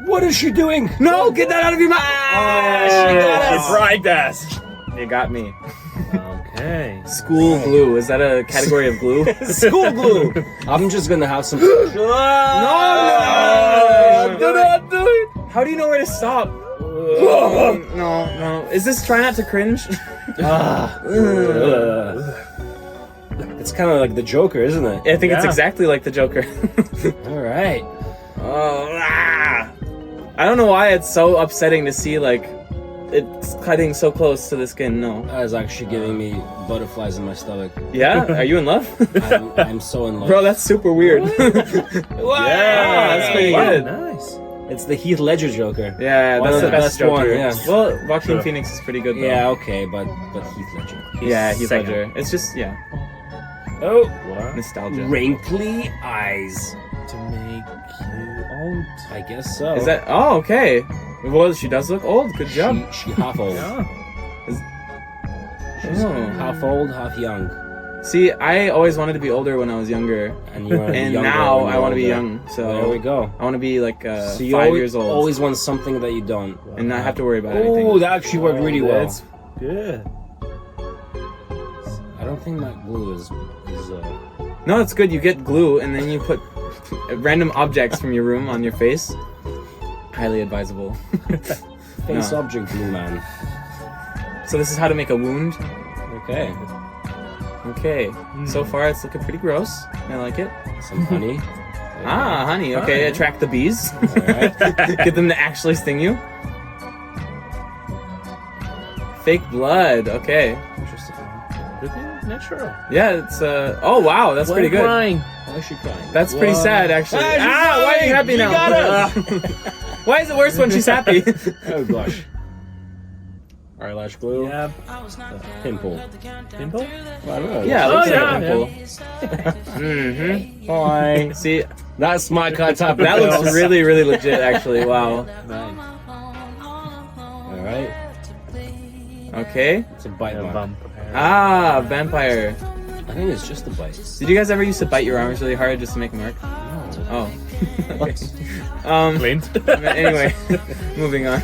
What is she doing? No, get that out of your mouth! She got us. She bribed us. You got me. Okay. School glue. Is that a category of glue? School glue. I'm just gonna have some. No! Do not do it. How do you know where to stop? No. Is this try not to cringe? It's kind of like the Joker, isn't it? I think it's exactly like the Joker. All right. I don't know why it's so upsetting to see like it's cutting so close to the skin. No. That is actually giving me butterflies in my stomach. Yeah? Are you in love? I'm so in love. Bro, that's super weird. Yeah, that's pretty good. Nice. It's the Heath Ledger Joker. Yeah, One that's of the best Joker. one, yeah. Well, Joaquin Phoenix is pretty good though. Yeah, okay, but Heath Ledger. Yeah, Heath Second. Ledger. It's just Oh, What? nostalgia. wrinkly eyes. To make you old. I guess so. Is that? Oh, okay. Well, she does look old. Good job. She half old. Yeah. She's Oh. half old, half young. See, I always wanted to be older when I was younger, And you want to be and younger now when I you're want to be older. young. So There we go. I want to be like So you 5 always, years old, always want something that you don't. and not have to worry about Oh, anything. that actually worked really well. That's good. I don't think that glue is No, it's good. You get glue, and then you put random objects from your room on your face. Highly advisable. face No. object glue, man. So this is how to make a wound. Okay. Okay. So far, it's looking pretty gross. I like it. Some honey. Ah, honey. Okay, Honey. attract the bees. Alright. Get them to actually sting you. Fake blood. Okay. Interesting. Pretty natural. Yeah, it's oh wow, that's pretty good. Crying. Why is she crying? That's pretty sad, actually. she's Why are you happy You now? got Why is it worse when she's happy? Oh gosh. Eyelash glue. Yeah. Pimple. Pimple? I don't know. Yeah, it Oh, looks yeah, like a pimple. Mm-hmm. Hi. See, That's my kind of type of that looks girls. really, really legit, actually. Wow. Nice. Alright. Okay. It's a bite mark. Vampire. Ah, vampire. I think it's just a bite. Did you guys ever used to bite your arms really hard just to make a mark? No. Oh. What? Clint. Anyway, moving on.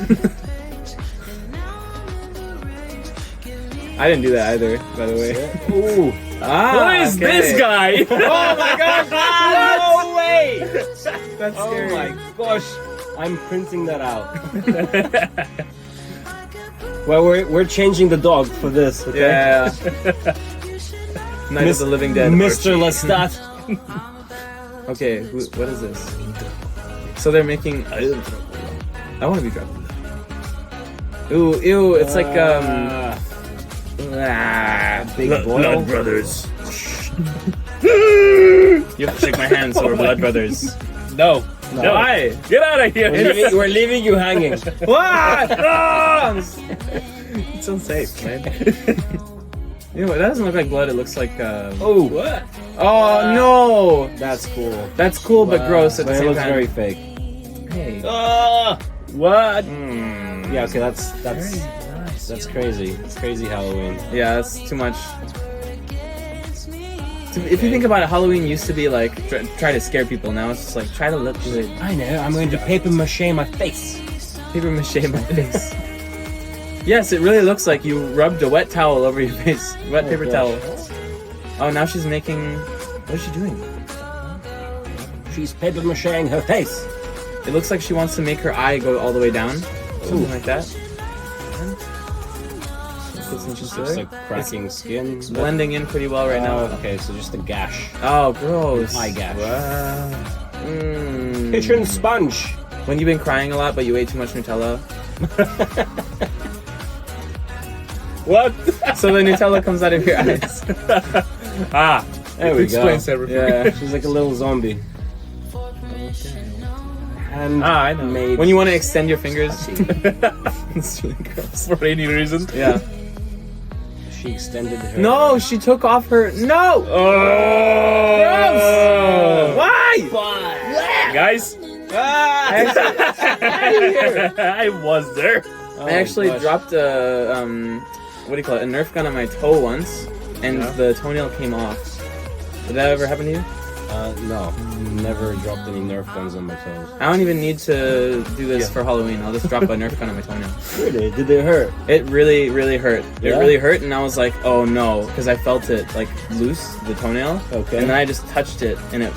I didn't do that either, by the way. Ooh. Ah, Who is okay. this guy? Oh my gosh! No way! That's Oh scary. my gosh. I'm printing that out. Well, we're changing the dog for this, okay? Yeah. Night of the Living Dead. Mr. Lestat. Okay, what is this? So they're making. I want to be Dracula. Ooh, ew! It's like Big boil. brothers. You have to shake my hand, so we're blood brothers. No. No. Why? Get out of here. We're leaving you hanging. What? No! It's unsafe, man. You know, it doesn't look like blood. It looks like. Oh, what? Oh no! That's cool. That's cool, but gross at the But it same looks time. very fake. Hey. What? Yeah, okay, that's Nice. that's crazy. It's crazy Halloween. Yeah, that's too much. If you think about it, Halloween used to be like try to scare people. Now it's just like try to look good. I know. I'm going to paper mache my face. Paper mache my face. Yes, it really looks like you rubbed a wet towel over your face. Wet paper gosh. towel. Oh, now she's making. What is she doing? She's paper macheing her face. It looks like she wants to make her eye go all the way down. Something like that. Put some Just concealer. like cracking skin. Blending in pretty well right now. Okay, so just a gash. Oh, gross. Eye gash. Mm. Kitchen sponge. When you've been crying a lot, but you ate too much Nutella. What? So the Nutella comes out of your eyes. Ah. There it we explains go. everything. Yeah. She's like a little zombie. And I know. made. When you want to extend your fingers. It's really gross. For any reason. Yeah. She extended her. No, she took off her. No! Oh. Why? Guys. I was there. Oh I actually gosh. dropped a, what do you call it? A Nerf gun on my toe once, and Yeah. the toenail came off. Did that ever happen to you? No. Never dropped any Nerf guns on my toes. I don't even need to do this for Halloween. I'll just drop a Nerf gun on my toenail. Really? Did they hurt? It really, really hurt. It Yeah? really hurt, and I was like, oh no, because I felt it like loose, the toenail. Okay. And then I just touched it, and it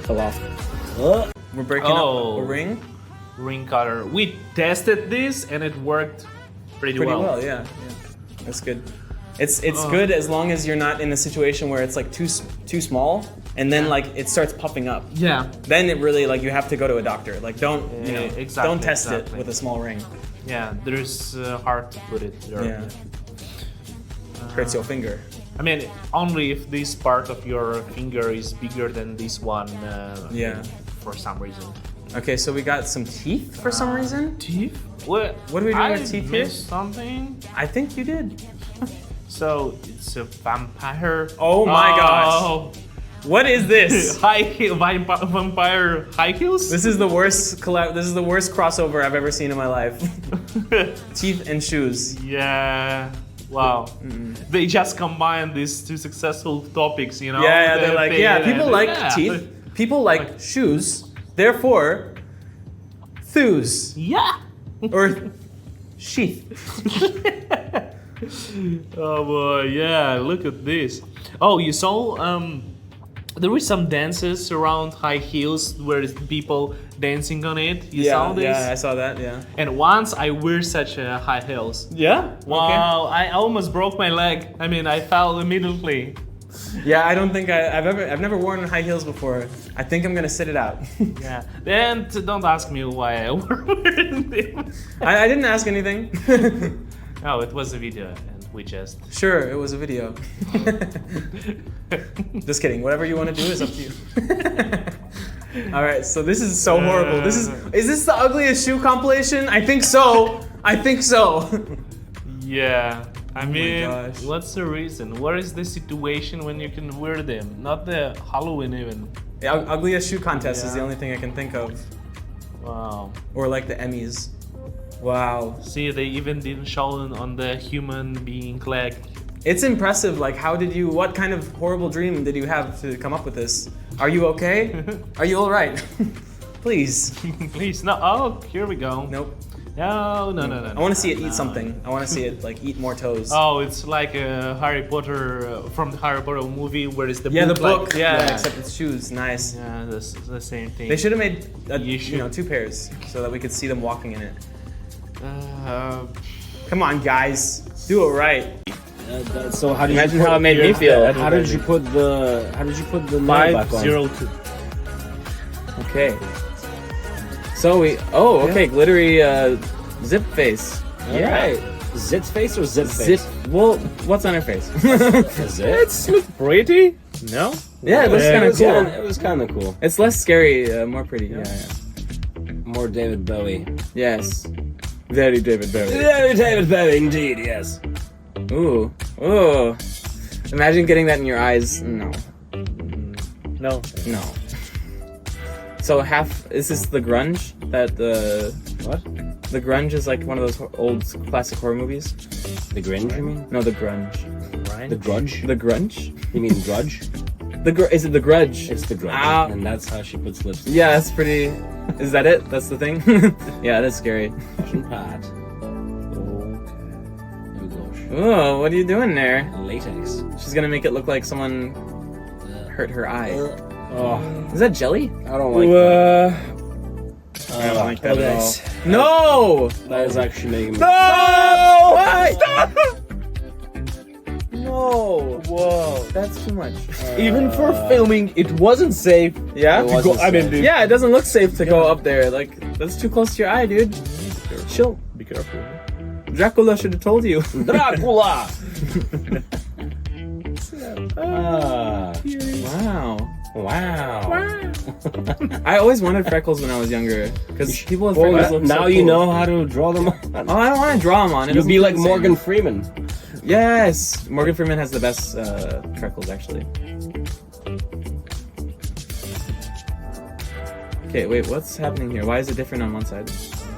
fell off. We're breaking up a ring. Ring cutter. We tested this and it worked pretty well. Yeah. That's good. It's good as long as you're not in a situation where it's like too small, and then like it starts puffing up. Yeah. Then it really like you have to go to a doctor. Like don't exactly, don't test it exactly. with a small ring. Yeah, there's hard to put it there. Yeah. Hurts your finger. I mean, only if this part of your finger is bigger than this one. Yeah. For some reason. Okay, so we got some teeth for some reason. Teeth? What? What are we doing with teeth here? missed something. I think you did. So it's a vampire. Oh my gosh. What is this? Vampire high heels. This is the worst This is the worst crossover I've ever seen in my life. Teeth and shoes. Yeah. Wow. They just combine these two successful topics, you know? Yeah, they're like, people like yeah. teeth. People like shoes. Therefore, thews. Yeah. Or sheath. Oh boy, yeah, look at this. Oh, you saw there were some dances around high heels where people dancing on it. You saw this? Yeah, I saw that, yeah. And once I wear such high heels. Yeah? Wow, I almost broke my leg. I mean, I fell immediately. Yeah, I don't think I've never worn high heels before. I think I'm gonna sit it out. Yeah. Then don't ask me why I wore them. I didn't ask anything. Oh, it was a video and we just... Sure, it was a video. Just kidding. Whatever you want to do is up to you. All right, so this is so horrible. Is this the ugliest shoe compilation? I think so. I think so. Yeah. I mean, gosh. what's the reason? What is the situation when you can wear them? Not the Halloween even. The ugliest shoe contest is the only thing I can think of. Wow. Or like the Emmys. Wow. See, they even didn't show it on the human being leg. It's impressive. Like, what kind of horrible dream did you have to come up with this? Are you okay? Are you all right? Please. Please, no. Oh, here we go. Nope. No. I want to see it eat something. I want to see it like eat more toes. Oh, it's like Harry Potter from the Harry Potter movie where it's the Yeah, book. the book. Like, yeah. Except it's shoes. Nice. Yeah, that's the same thing. They should have made You should. two pairs so that we could see them walking in it. Uh, Come on, guys, do it right. So how did Imagine you put, how it made me feel. How did you put the nail back on? 502. Okay. So okay, glittery zip face. Alright. Zit face or zip Zip. face? Well, what's on her face? Zit? Look pretty. No? Yeah, it looks kind of cool. It was kind of cool. It's less scary, more pretty. Yeah. More David Bowie. Yes. Very David Bowie. Very David Bowie, indeed. Yes. Ooh. Imagine getting that in your eyes. No. No. So is this the grunge? That What? the grunge is like one of those old classic horror movies? The Grinch, you mean? No, the grunge. The Grudge? The grunge? You mean Grudge? Is it the grudge? It's the Grudge. Ow. And that's how she puts lipstick. Yeah, that's pretty. Is that it? That's the thing? Yeah, that's scary. Fashion pad. Okay. There we go. Oh, what are you doing there? Latex. She's gonna make it look like someone hurt her eye. Oh, Is that jelly? I don't like that. I don't like that at all. that's- No! That is actually making me. No! Stop! No! Whoa. That's too much. Even for filming, it wasn't safe. Yeah? It To wasn't go, I mean, safe. dude. Yeah, it doesn't look safe to go up there. Like, that's too close to your eye, dude. Chill. Be careful. Dracula should have told you. Dracula! Ah, Wow. wow. I always wanted freckles when I was younger. Because people with freckles look Now so you cool. know how to draw them on. Oh, I don't want to draw them on. It You'll doesn't be feel like the same. Morgan Freeman. Yes! Morgan Freeman has the best freckles, actually. Okay, wait, what's happening here? Why is it different on one side?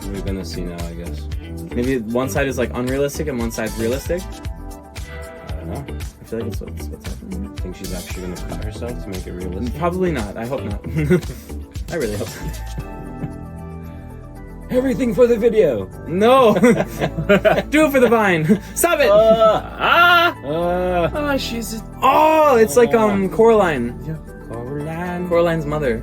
We're gonna see now, I guess. Maybe one side is like unrealistic and one side's realistic? I don't know. I feel like it's what's happening. I think she's actually gonna cut herself to make it realistic. Probably not. I hope not. I really hope not. Everything for the video. No! Do it for the vine! Stop it! Oh, she's. Oh, it's like Coraline. Coraline. Coraline's mother.